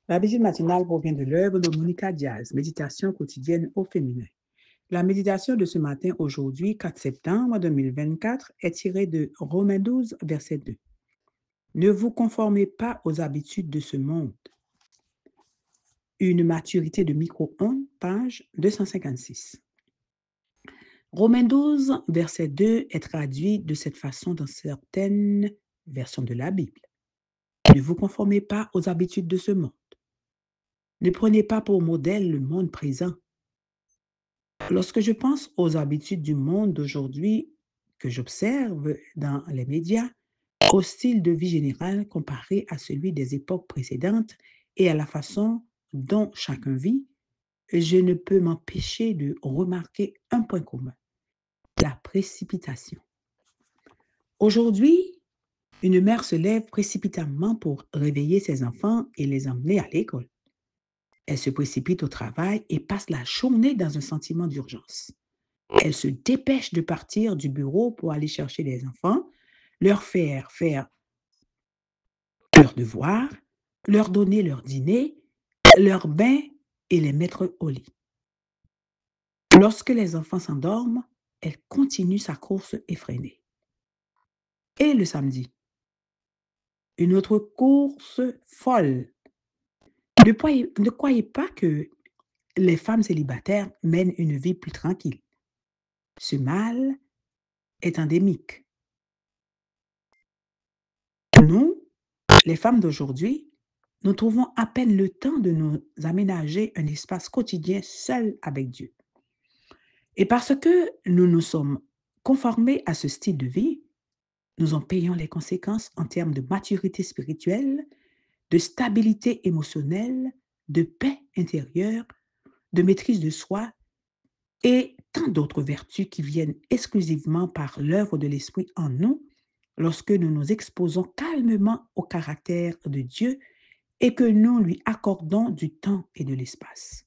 La visite matinale provient de l'œuvre de Monica Diaz, Méditation quotidienne au féminin. La méditation de ce matin, aujourd'hui, 4 septembre 2024, est tirée de Romains 12, verset 2. Ne vous conformez pas aux habitudes de ce monde. Une maturité de micro-ondes, page 256. Romains 12, verset 2 est traduit de cette façon dans certaines versions de la Bible. Ne vous conformez pas aux habitudes de ce monde. Ne prenez pas pour modèle le monde présent. Lorsque je pense aux habitudes du monde d'aujourd'hui que j'observe dans les médias, au style de vie général comparé à celui des époques précédentes et à la façon dont chacun vit, je ne peux m'empêcher de remarquer un point commun, la précipitation. Aujourd'hui, une mère se lève précipitamment pour réveiller ses enfants et les emmener à l'école. Elle se précipite au travail et passe la journée dans un sentiment d'urgence. Elle se dépêche de partir du bureau pour aller chercher les enfants, leur faire leurs devoirs, leur donner leur dîner, leur bain et les mettre au lit. Lorsque les enfants s'endorment, elle continue sa course effrénée. Et le samedi, une autre course folle. Ne croyez pas que les femmes célibataires mènent une vie plus tranquille. Ce mal est endémique. Nous, les femmes d'aujourd'hui, nous trouvons à peine le temps de nous aménager un espace quotidien seul avec Dieu. Et parce que nous nous sommes conformés à ce style de vie, nous en payons les conséquences en termes de maturité spirituelle, de stabilité émotionnelle, de paix intérieure, de maîtrise de soi et tant d'autres vertus qui viennent exclusivement par l'œuvre de l'Esprit en nous lorsque nous nous exposons calmement au caractère de Dieu et que nous lui accordons du temps et de l'espace.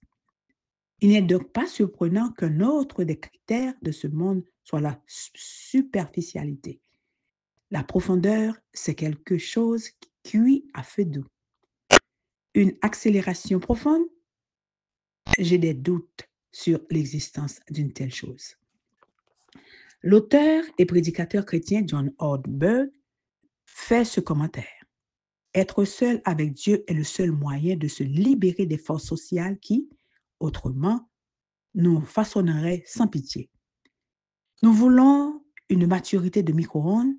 Il n'est donc pas surprenant qu'un autre des critères de ce monde soit la superficialité. La profondeur, c'est quelque chose qui cuit à feu doux. Une accélération profonde, j'ai des doutes sur l'existence d'une telle chose. L'auteur et prédicateur chrétien John Ortberg fait ce commentaire. Être seul avec Dieu est le seul moyen de se libérer des forces sociales qui, autrement, nous façonneraient sans pitié. Nous voulons une maturité de micro-ondes,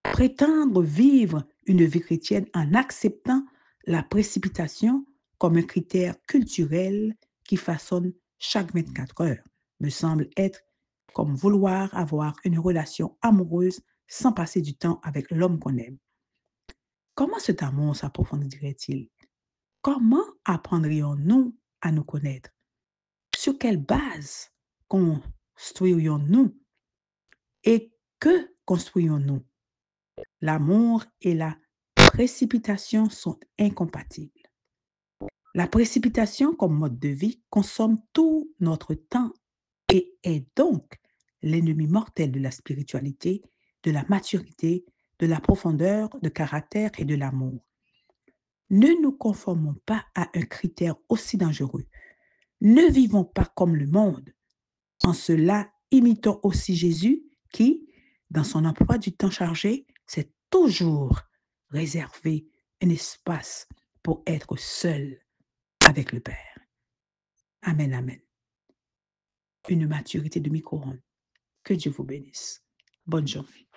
prétendre vivre une vie chrétienne en acceptant la précipitation comme un critère culturel qui façonne chaque 24 heures, me semble être comme vouloir avoir une relation amoureuse sans passer du temps avec l'homme qu'on aime. Comment cet amour s'approfondirait-il? Comment apprendrions-nous à nous connaître? Sur quelle base construirions-nous? Et que construisons-nous? L'amour et la précipitation sont incompatibles. La précipitation comme mode de vie consomme tout notre temps et est donc l'ennemi mortel de la spiritualité, de la maturité, de la profondeur de caractère et de l'amour. Ne nous conformons pas à un critère aussi dangereux. Ne vivons pas comme le monde. En cela, imitons aussi Jésus qui, dans son emploi du temps chargé, s'est toujours réservé un espace pour être seul avec le Père. Amen, amen. Une maturité de micro-ondes. Que Dieu vous bénisse. Bonne journée.